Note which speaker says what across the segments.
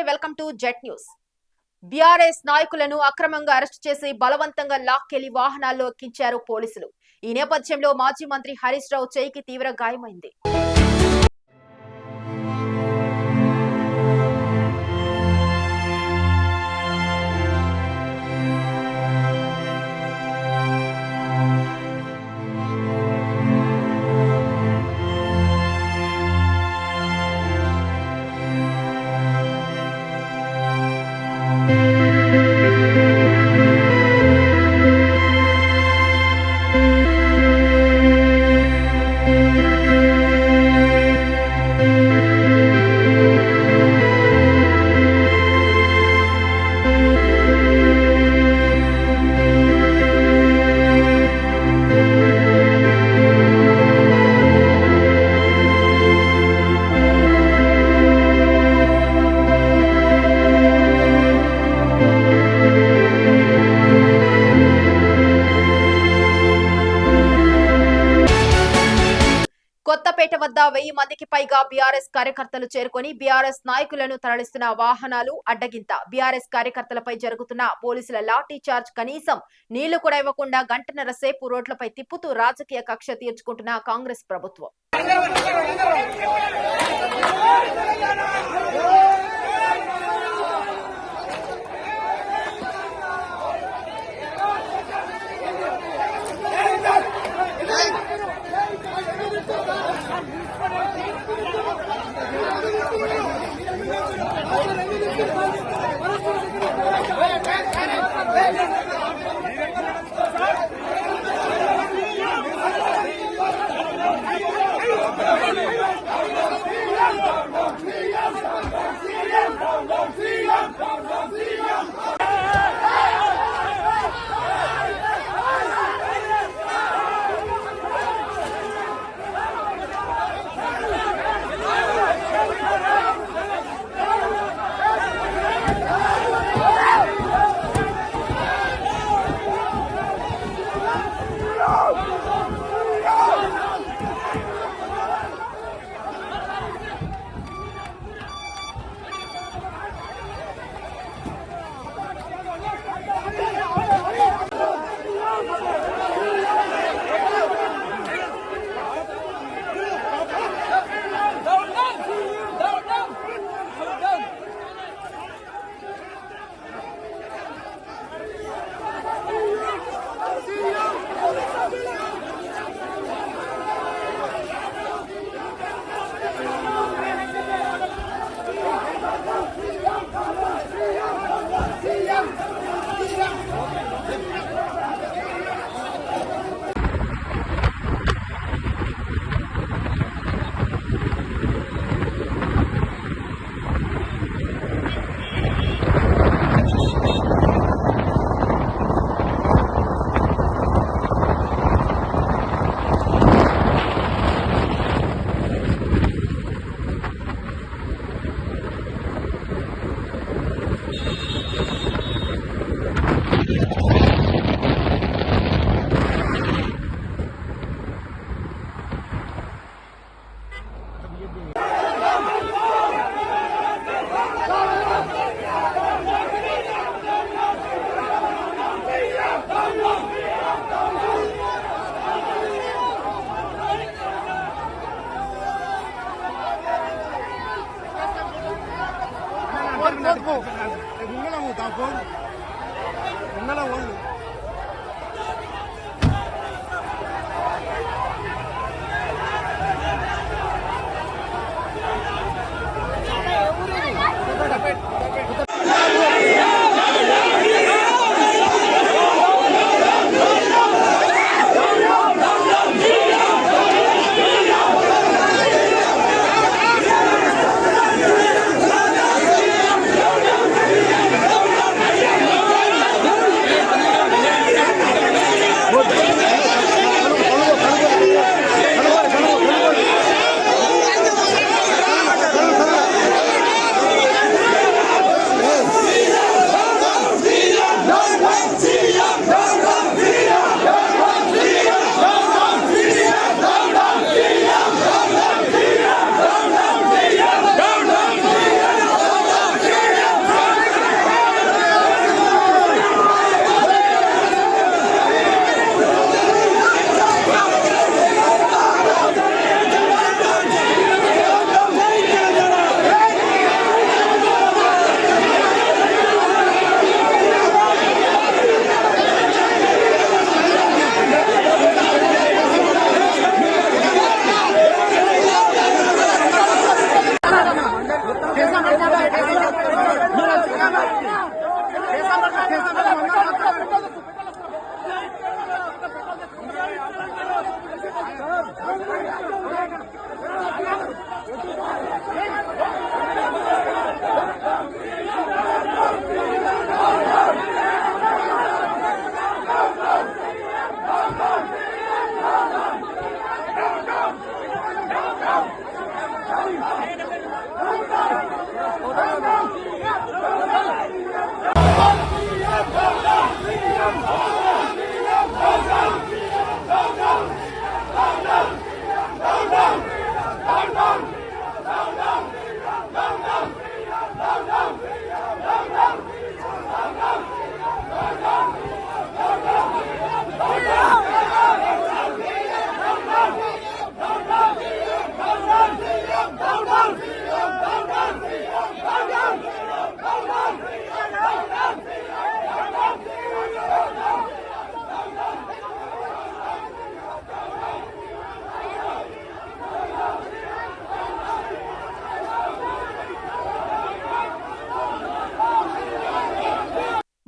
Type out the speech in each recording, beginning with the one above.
Speaker 1: Welcome to jet news. BRS నాయకులను అక్రమంగా arrest చేసి బలవంతంగా లాక్కెళ్లి వాహనాల్లో ఎక్కించారు పోలీసులు. ఈ నేపథ్యంలో మాజీ మంత్రి హరీష్ రావు చేయికి తీవ్ర గాయమైంది. కొత్తపేట వద్ద 1000 మందికి పైగా బీఆర్ఎస్ కార్యకర్తలు చేరుకొని బీఆర్ఎస్ నాయకులను తరలిస్తున్న వాహనాలు అడ్డగింత. బీఆర్ఎస్ కార్యకర్తలపై జరుగుతున్న పోలీసుల లాఠీ చార్జ్, కనీసం నీళ్లు కూడా ఇవ్వకుండా గంటన్నర సేపు రోడ్లపై తిప్పుతూ రాజకీయ కక్ష తీర్చుకుంటున్న కాంగ్రెస్ ప్రభుత్వం.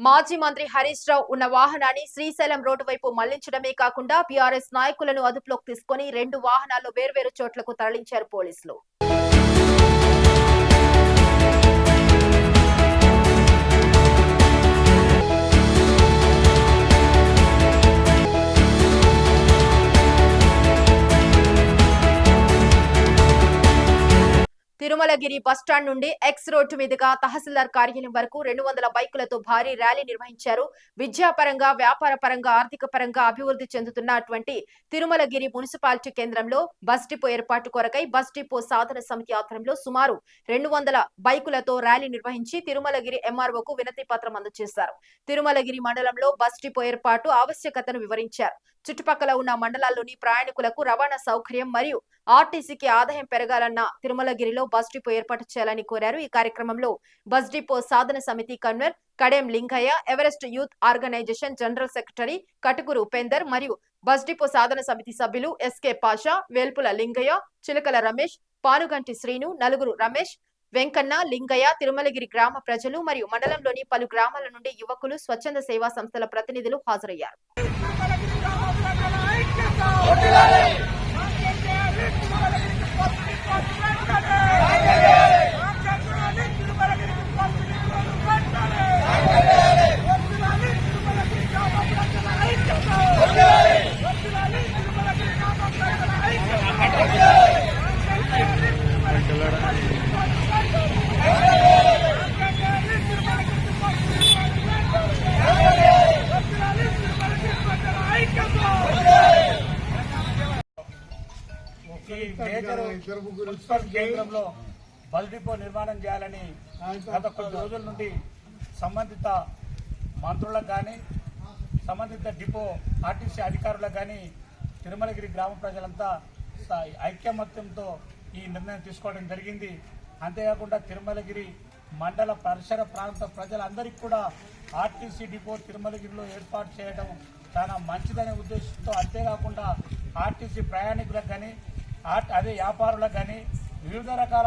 Speaker 1: మాజీ మంత్రి హరీష్ రావు ఉన్న వాహనాన్ని శ్రీశైలం రోడ్డు వైపు మళ్లించడమే కాకుండా బీఆర్ఎస్ నాయకులను అదుపులోకి తీసుకుని 2 వాహనాల్లో వేర్వేరు చోట్లకు తరలించారు పోలీసులు. తిరుమలగిరి బస్టాండ్ నుండి ఎక్స్ రోడ్డు మీదుగా తహసీల్దార్ కార్యాలయం వరకు 200 బైకులతో భారీ ర్యాలీ నిర్వహించారు. విద్యాపరంగా, వ్యాపార పరంగా, ఆర్థిక పరంగా అభివృద్ధి చెందుతున్నటువంటి తిరుమలగిరి మున్సిపాలిటీ కేంద్రంలో బస్ డిపో ఏర్పాటు కొరకై బస్ డిపో సాధన సమితి ఆధ్వర్యంలో సుమారు 200 బైకులతో ర్యాలీ నిర్వహించి తిరుమలగిరి ఎంఆర్ఓకు వినతి పత్రం అందజేశారు. తిరుమలగిరి మండలంలో బస్ డిపో ఏర్పాటు ఆవశ్యకతను వివరించారు. చుట్టుపక్కల ఉన్న మండలాల్లోని ప్రయాణికులకు రవాణా సౌకర్యం మరియు ఆర్టీసీకి ఆదాయం పెరగాలన్న తిరుమలగిరిలో బస్ డిపో ఏర్పాటు చేయాలని కోరారు. ఈ కార్యక్రమంలో బస్ డిపో సాధన సమితి convener Kadem Lingaiah, Everest youth organisation general secretary Katukuru Upender మరియు బస్ డిపో సాధన సమితి సభ్యులు ఎస్కే పాషా, వేల్పుల లింగయ్య, చిలకల రమేష్, పానుగంటి శ్రీను, నలుగురు రమేష్, వెంకన్న, లింగయ్య, తిరుమలగిరి గ్రామ ప్రజలు మరియు మండలంలోని పలు గ్రామాల నుండి యువకులు, స్వచ్ఛంద సేవా సంస్థల ప్రతినిధులు హాజరయ్యారు.
Speaker 2: మున్సిపల్ కేంద్రంలో బస్ డిపో నిర్మాణం చేయాలని గత కొద్ది రోజుల నుండి సంబంధిత మంత్రులకు కానీ సంబంధిత డిపో ఆర్టీసీ అధికారులకు కానీ తిరుమలగిరి గ్రామ ప్రజలంతా ఐక్యమత్యంతో ఈ నిర్ణయం తీసుకోవడం జరిగింది. అంతేకాకుండా తిరుమలగిరి మండల పరిసర ప్రాంత ప్రజలందరికీ కూడా ఆర్టీసీ డిపో తిరుమలగిరిలో ఏర్పాటు చేయడం చాలా మంచిదనే ఉద్దేశంతో, అంతేకాకుండా ఆర్టీసీ ప్రయాణికులకు కానీ అదే వ్యాపారులకు కానీ వివిధ రకాల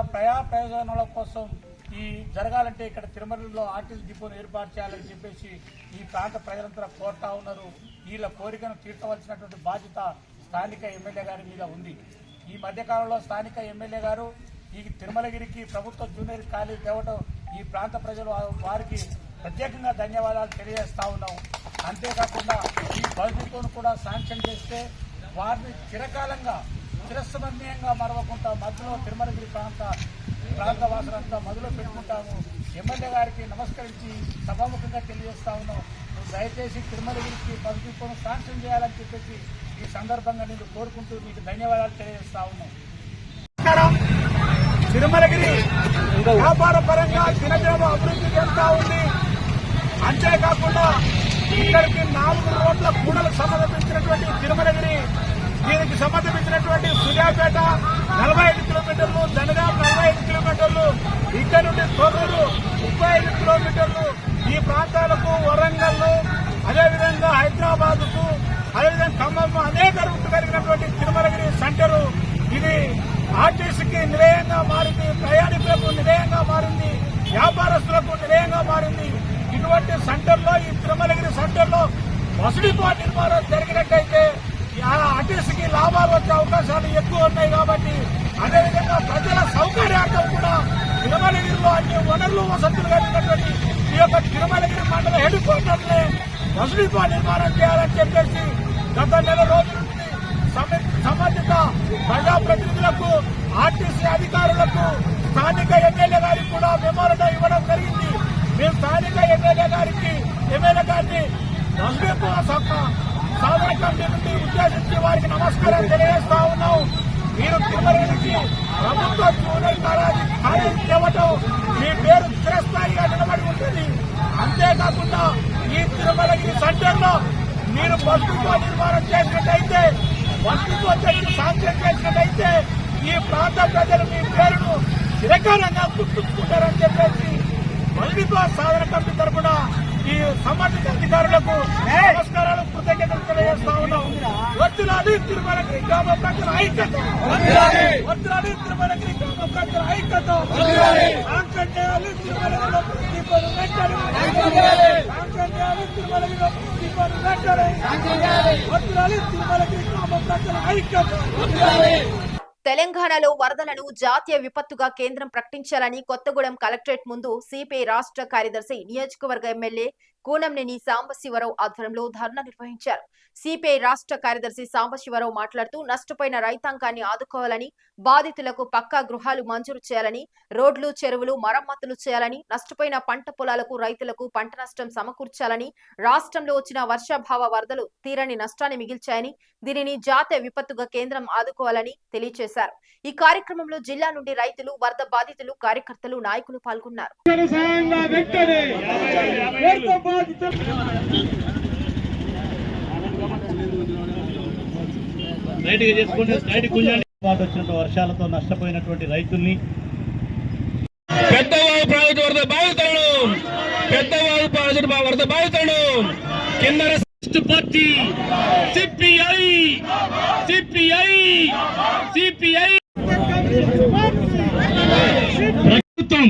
Speaker 2: ప్రయోజనాల కోసం ఈ జరగాలంటే ఇక్కడ తిరుమలలో ఆర్టీసీ డిపోను ఏర్పాటు చేయాలని చెప్పేసి ఈ ప్రాంత ప్రజలంతా కోరుతా ఉన్నారు. వీళ్ళ కోరికను తీర్చవలసినటువంటి బాధ్యత స్థానిక ఎమ్మెల్యే గారి మీద ఉంది. ఈ మధ్యకాలంలో స్థానిక ఎమ్మెల్యే గారు ఈ తిరుమలగిరికి ప్రభుత్వ జూనియర్ కాలేజీ తేవడం ఈ ప్రాంత ప్రజలు వారికి ప్రత్యేకంగా ధన్యవాదాలు తెలియజేస్తా ఉన్నాం. అంతేకాకుండా ఈ బస్ డిపోను కూడా శాంక్షన్ చేస్తే వారిని చిరకాలంగా చిరస్మరణీయంగా మరవకుండా మధ్యలో తిరుమలగిరి ప్రాంత వాసులంతా మొదలు పెట్టుకుంటాము. ఎమ్మెల్యే గారికి నమస్కరించి సభాముఖంగా తెలియజేస్తా ఉన్నాం. దయచేసి తిరుమలగిరికి బస్ డిపోను శాంక్షన్ చేయాలని చెప్పేసి ఈ సందర్భంగా నేను కోరుకుంటూ మీకు ధన్యవాదాలు తెలియజేస్తా ఉన్నాం. తిరుమలగిరి వ్యాపార పరంగా దినదినం అభివృద్ధి చేస్తా ఉంది. అంతేకాకుండా ఇక్కడికి 4 రోడ్ల కూడలకు సంబంధించినటువంటి తిరుమలగిరి, దీనికి సంబంధించినటువంటి సూర్యాపేట 45 కిలోమీటర్లు, జనగాం 45 కిలోమీటర్లు, ఇక్కడ నుండి తొర్రూరు 35 కిలోమీటర్లు, ఈ ప్రాంతాలకు వరంగల్, అదేవిధంగా హైదరాబాద్కు, అదేవిధంగా ఖమ్మం అనేక రూట్లు కలిగినటువంటి తిరుమలగిరి సెంటరు ఇది ఆర్టీసీకి నిలయంగా మారింది, ప్రయాణికులకు నిలయంగా మారింది, వ్యాపారస్తులకు నిలయంగా మారింది. ఇటువంటి సెంటర్లో ఈ తిరుమలగిరి సెంటర్లో బస్ డిపో నిర్మాణం జరిగినట్టయితే ఆర్టీసీకి లాభాలు వచ్చే అవకాశాలు ఎక్కువ ఉన్నాయి. కాబట్టి అదేవిధంగా ప్రజల సౌకర్యార్థం కూడా తిరుమలగిరిలో అన్ని వనరులు వసతులు కలిగినటువంటి ఈ యొక్క తిరుమలగిరి మండల హెడ్ క్వార్టర్లే బస్ డిపో నిర్మాణం చేయాలని చెప్పేసి గత నెల రోజుల నుండి సంబంధిత ప్రజాప్రతినిధులకు, ఆర్టీసీ అధికారులకు, స్థానిక ఎమ్మెల్యే గారికి కూడా మెమోరండం ఇవ్వడం జరిగింది. మేము స్థానిక ఎమ్మెల్యే గారిని బస్ డిపో సాధన కమిటీ నుండి ఉద్దేశించి వారికి నమస్కారం తెలియజేస్తా ఉన్నాం. మీరు తిరుమలగిరికి ప్రభుత్వ జూనియర్ కాలేజీ ఇవ్వటం మీ పేరు చిరస్థాయిగా నిలబడి ఉంటుంది. అంతేకాకుండా ఈ తిరుమలగిరి సెంటర్లో మీరు బస్ డిపో నిర్మాణం చేసినట్టయితే, బస్ డిపో శాంక్షన్ చేసినట్టయితే ఈ ప్రాంత ప్రజలు మీ పేరును చిరకాలంగా గుర్తుంచుకుంటారని చెప్పేసి బస్ డిపో సాధన కమిటీ తరఫున ఈ సంబంధిత అధికారులకు నమస్కారాలు, కృతజ్ఞతలు తెలియజేస్తా ఉన్నాం. వర్ధిల్లాలి తిరుమలగిరి గ్రామ ప్రజల ఐక్యత, వర్ధిల్లాలి తిరుమలగిరి గ్రామ ప్రజల ఐక్యత, శాంక్షన్ చేయాలి తిరుమలగిరిలో దీపాలు వెంటనే, శాంక్షన్ చేయాలి తిరుమలగిరిలో దీపాలు వెంటనే, వర్ధిల్లాలి తిరుమలగిరి గ్రామ ప్రజల ఐక్యత.
Speaker 1: తెలంగాణలో వరదలను జాతీయ విపత్తుగా కేంద్రం ప్రకటించాలని కొత్తగూడెం కలెక్టరేట్ ముందు సిపిఐ రాష్ట్ర కార్యదర్శి, నియోజకవర్గ ఎమ్మెల్యే కూనంనేని సాంబశివరావు ఆధ్వర్యంలో ధర్నా నిర్వహించారు. సిపిఐ రాష్ట్ర కార్యదర్శి సాంబశివరావు మాట్లాడుతూ నష్టపోయిన రైతాంగాన్ని ఆదుకోవాలని, బాధితులకు పక్కా గృహాలు మంజూరు చేయాలని, రోడ్లు, చెరువులు మరమ్మతులు చేయాలని, నష్టపోయిన పంట పొలాలకు రైతులకు పంట నష్టం సమకూర్చాలని, రాష్ట్రంలో వచ్చిన వర్షాభావ వరదలు తీరని నష్టాన్ని మిగిల్చాయని, దీనిని జాతీయ విపత్తుగా కేంద్రం ఆదుకోవాలని తెలియజేశారు. ఈ కార్యక్రమంలో జిల్లా నుండి రైతులు, వరద బాధితులు, కార్యకర్తలు, నాయకులు పాల్గొన్నారు.
Speaker 3: వర్షాలతో నష్టపోయినటువంటి రైతుల్ని, పెద్దవాగు ప్రాజెక్టు వరద బాధితులను, పెద్దవాగు ప్రాజెక్టు వరద బాధితులను కింద పార్టీ సిపిఐ ప్రభుత్వం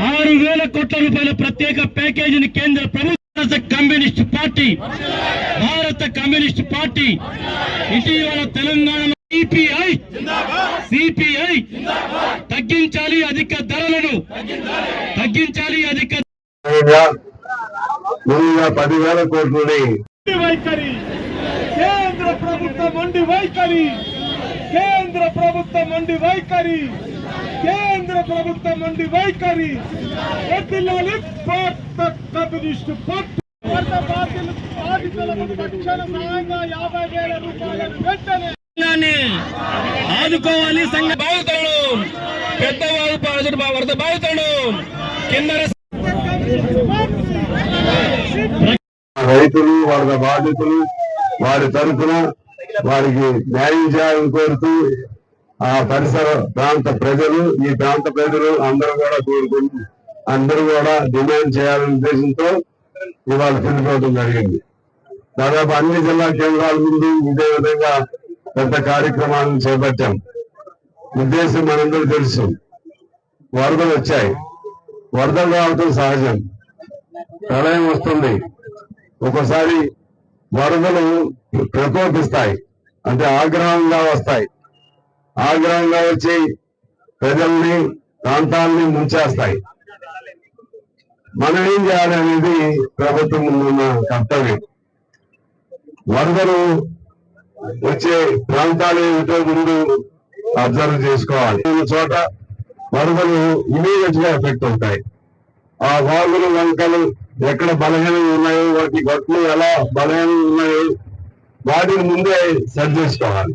Speaker 3: 6,000 కోట్ల రూపాయల ప్రత్యేక ప్యాకేజీని కేంద్ర ప్రభుత్వ కమ్యూనిస్ట్ పార్టీ, భారత కమ్యూనిస్ట్ పార్టీ ఇటీవల తెలంగాణలో సిపిఐ తగ్గించాలి, అధిక ధరలను తగ్గించాలి, అధిక
Speaker 4: ముందుగా 10,000 కోట్లని
Speaker 3: వైఖరి కేంద్ర ప్రభుత్వం మొండి వైఖరి, కేంద్ర ప్రభుత్వం మొండి వైఖరి, కేంద్ర ప్రభుత్వం మొండి వైఖరి. వర్ధిల్లాలి భారత కమ్యూనిస్టు పార్టీ. బాధితులకు తక్షణ సహాయంగా 50,000 రూపాయలను వెంటనే ఆదుకోవాలి. సంఘ బాధితులను, పెద్దవాగు ప్రాజెక్టు వరద బాధితులను కింద
Speaker 4: రైతులు, వరద బాధితులు వారి తరఫున వారికి న్యాయం చేయాలని కోరుతూ ఆ పరిసర ప్రాంత ప్రజలు, ఈ ప్రాంత ప్రజలు అందరూ కూడా కోరుకుంటూ అందరూ కూడా డిమాండ్ చేయాలనే ఉద్దేశంతో ఇవాళ పిలుపుకోవడం జరిగింది. దాదాపు అన్ని జిల్లా కేంద్రాల ముందు ఇదే విధంగా పెద్ద కార్యక్రమాలను చేపట్టాం. ఉద్దేశం మనందరూ తెలుసు. వరదలు వచ్చాయి, వరదలు రావటం సహజం, ప్రళయం వస్తుంది. ఒక్కోసారి వరదలు ప్రకోపిస్తాయి, అంటే ఆగ్రహంగా వస్తాయి. ఆగ్రహంగా వచ్చి ప్రజల్ని, ప్రాంతాలని ముంచేస్తాయి. మనం ఏం చేయాలి అనేది ప్రభుత్వం ముందున్న కర్తవ్యం. వరదలు వచ్చే ప్రాంతాలు ఏమిటో ముందు అబ్జర్వ్ చేసుకోవాలి. చోట వరదలు ఇమీడియట్ గా ఎఫెక్ట్ అవుతాయి. ఆ వాగులు, వంకలు ఎక్కడ బలహీనంగా ఉన్నాయో, వాటి గట్లు ఎలా బలహీనంగా ఉన్నాయో వాటిని ముందే సెట్ చేసుకోవాలి.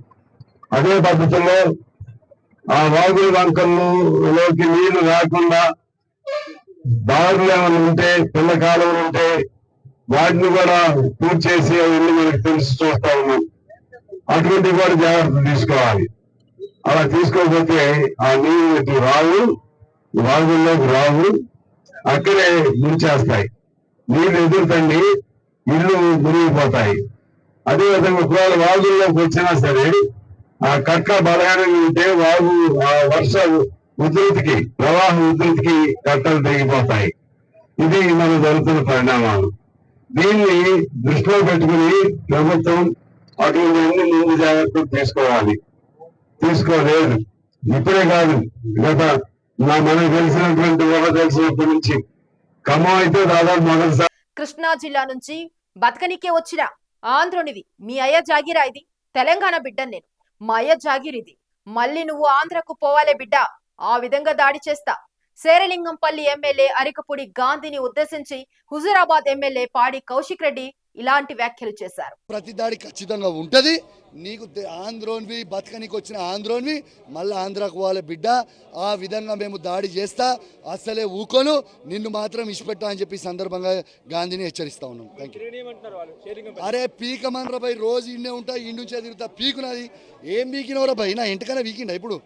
Speaker 4: అదే పద్ధతిలో ఆ వాగుల వంకల్లోకి నీళ్లు రాకుండా దారులు ఏమైనా ఉంటే, పిల్ల కాలువలు ఉంటే వాటిని కూడా పూర్తి చేసి అవన్నీ మనకు తెలిసి చూస్తా ఉన్నాం. అటువంటి కూడా జాగ్రత్త తీసుకోవాలి. అలా తీసుకోకపోతే ఆ నీళ్ళు రావు, వాగుల్లోకి రావు, అక్కడే ముంచేస్తాయి. నీళ్లు ఎదురుతండి, ఇల్లు మునిగిపోతాయి. అదేవిధంగా ఒకవేళ వాగుల్లోకి వచ్చినా సరే ఆ కట్ట బలహీనంగా ఉంటే వాగు ఆ వర్ష ఉధృతికి, ప్రవాహ ఉధృతికి కట్టలు తెగిపోతాయి. ఇది మనం జరుగుతున్న పరిణామాలు. దీన్ని దృష్టిలో పెట్టుకుని ప్రభుత్వం అటువంటి ముందు జాగ్రత్తలు తీసుకోలేదు. ఇప్పుడే కాదు, మనకు తెలిసినటువంటి తెలిసినప్పటి నుంచి ఖమ్మం అయితే దాదాపు మొదటిసారి.
Speaker 1: కృష్ణా జిల్లా నుంచి బతకనికే వచ్చిన ఆంధ్రునివి, మీ అయ్య జాగిరా ఇది, తెలంగాణ బిడ్డను నేను, మా అయ్య జాగిరిది, మళ్ళీ నువ్వు ఆంధ్రకు పోవాలే బిడ్డ, ఆ విధంగా దాడి చేస్తా. శేరలింగంపల్లి ఎమ్మెల్యే అరికపూడి గాంధీని ఉద్దేశించి హుజూరాబాద్ ఎమ్మెల్యే పాడి కౌశిక్ రెడ్డి ఇలాంటి వ్యాఖ్యలు చేశారు.
Speaker 5: ప్రతి దాడి ఖచ్చితంగా ఉంటది. నీకు ఆంధ్రోన్వి బతకనికి వచ్చిన ఆంధ్రోన్వి మళ్ళీ ఆంధ్రాకు పోవాలి బిడ్డ, ఆ విధంగా మేము దాడి చేస్తా, అసలే ఊకోను, నిన్ను మాత్రం ఇష్టపెట్టా అని చెప్పి సందర్భంగా గాంధీని హెచ్చరిస్తా ఉన్నాం. Thank you. అరే పీకమనరా భయ్, రోజు ఇండే ఉంటా, ఇండి నుంచే తిరుగుతా, పీకునది ఏం పీకినవరా భయ్, నా ఇంటికన్నా వీకిండా ఇప్పుడు,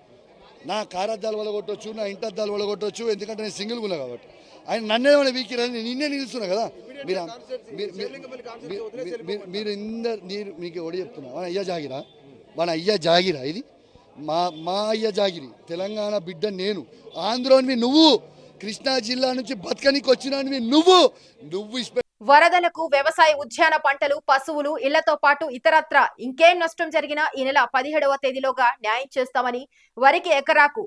Speaker 5: నా కారద్దాలు వలగొట్టవచ్చు, నా ఇంటి అద్దాలు వలగొట్టవచ్చు, ఎందుకంటే నేను సింగిల్ ఉన్నా కాబట్టి. ఆయన నన్నేమైనా వీకిరని నిన్నే నిలుస్తున్నా కదా. మీకు ఎవడు చెప్తున్నా, మన అయ్య జాగిరా, మన అయ్య జాగిరా, ఇది మా అయ్య జాగిరి, తెలంగాణ బిడ్డ నేను, ఆంధ్రోన్వి నువ్వు, కృష్ణా జిల్లా నుంచి బతకనికి వచ్చినవి నువ్వు.
Speaker 1: వరదలకు వ్యవసాయ ఉద్యాన పంటలు, పశువులు, ఇళ్లతో పాటు ఇతరత్ర ఇంకేం నష్టం జరిగినా ఈ నెల 17వ తేదీలోగా న్యాయం చేస్తామని, వరికి ఎకరాకు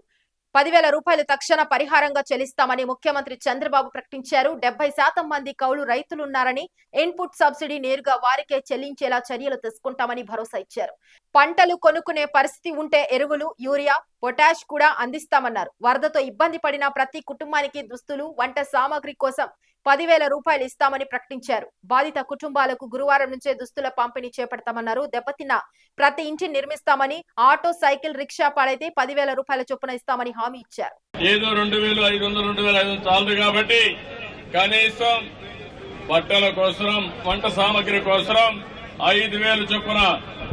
Speaker 1: 10,000 రూపాయలు తక్షణ పరిహారంగా చెల్లిస్తామని ముఖ్యమంత్రి చంద్రబాబు ప్రకటించారు. 70% మంది కౌలు రైతులున్నారని, ఇన్పుట్ సబ్సిడీ నేరుగా వారికే చెల్లించేలా చర్యలు తీసుకుంటామని భరోసా ఇచ్చారు. పంటలు కొనుక్కునే పరిస్థితి ఉంటే ఎరువులు, యూరియా, పొటాష్ కూడా అందిస్తామన్నారు. వరదతో ఇబ్బంది పడిన ప్రతి కుటుంబానికి దుస్తులు, వంట సామాగ్రి కోసం 10,000 రూపాయలు ఇస్తామని ప్రకటించారు. బాధిత కుటుంబాలకు గురువారం నుంచే దుస్తుల పంపిణీ చేపడతామన్నారు. దెబ్బతిన్న ప్రతి ఇంటిని నిర్మిస్తామని, ఆటో, సైకిల్, రిక్షా పాడైతే 10,000 రూపాయల చొప్పున ఇస్తామని హామీ ఇచ్చారు.
Speaker 3: ఏదో 2,500 2,500 చాలదు కాబట్టి కనీసం బట్టల కోసం, వంట సామాగ్రి కోసం 5,000 చొప్పున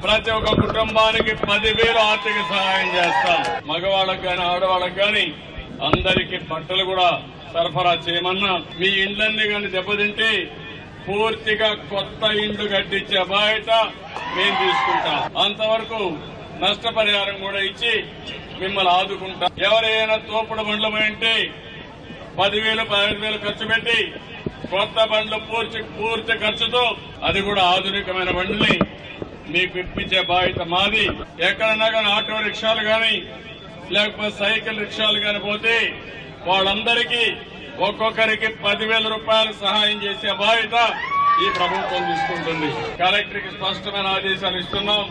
Speaker 3: ప్రతి ఒక్క కుటుంబానికి 10,000 ఆర్థిక సహాయం చేస్తాం. మగవాళ్ళకు గాని ఆడవాళ్ళకు గాని అందరికీ బట్టలు కూడా సరఫరా చేయమన్నా. మీ ఇండ్లన్నీ కానీ దెబ్బతింటే పూర్తిగా కొత్త ఇండ్లు కట్టించే బాధ్యత మేము తీసుకుంటాం. అంతవరకు నష్టపరిహారం కూడా ఇచ్చి మిమ్మల్ని ఆదుకుంటాం. ఎవరైనా తోపుడు బండ్లు పోయింటే 10,000 15,000 ఖర్చు పెట్టి కొత్త బండ్లు పూర్తి ఖర్చుతో, అది కూడా ఆధునికమైన బండ్లని మీకు ఇప్పించే బాధ్యత మాది. ఎక్కడన్నా కానీ ఆటో రిక్షాలు కానీ లేకపోతే సైకిల్ రిక్షాలు కానీ పోతే వాళ్ళందరికీ ఒక్కొక్కరికి 10,000 రూపాయలు సహాయం చేసే బాధ్యత ఈ ప్రభుత్వం తీసుకుంటుంది. కలెక్టర్కి స్పష్టమైన ఆదేశాలు ఇస్తున్నాం.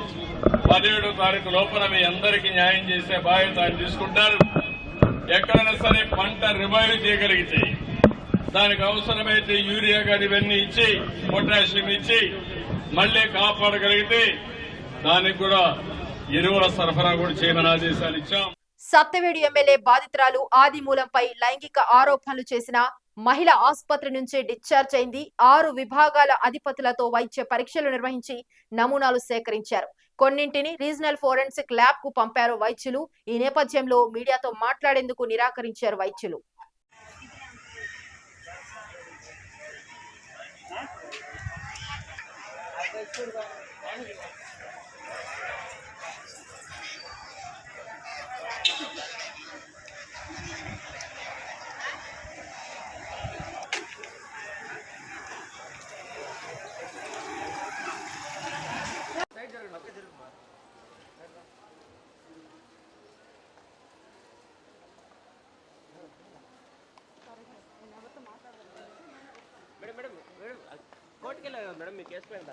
Speaker 3: 17వ తారీఖు లోపల మీ అందరికీ న్యాయం చేసే బాధ్యత ఆయన తీసుకుంటారు. ఎక్కడైనా సరే పంట రివైవ్ చేయగలిగితే, దానికి అవసరమైతే యూరియా కానీ ఇవన్నీ ఇచ్చి, పొటాషియం ఇచ్చి మళ్లీ కాపాడగలిగితే దానికి కూడా ఎరువుల సరఫరా కూడా చేయమని ఆదేశాలు ఇచ్చాం.
Speaker 1: సత్తెవేడు ఎమ్మెల్యే బాధితురాలు ఆదిమూలంపై లైంగిక ఆరోపణలు చేసిన మహిళ ఆసుపత్రి నుంచి డిశ్చార్జ్ అయింది. 6 విభాగాల అధిపతులతో వైద్య పరీక్షలు నిర్వహించి నమూనాలు సేకరించారు. కొన్నింటిని రీజనల్ ఫోరెన్సిక్ ల్యాబ్ కు పంపారు వైద్యులు. ఈ నేపథ్యంలో మీడియాతో మాట్లాడేందుకు నిరాకరించారు వైద్యులు.
Speaker 6: మేడం కోర్టుకి వెళ్ళాను మేడం, మీ కేసు పైన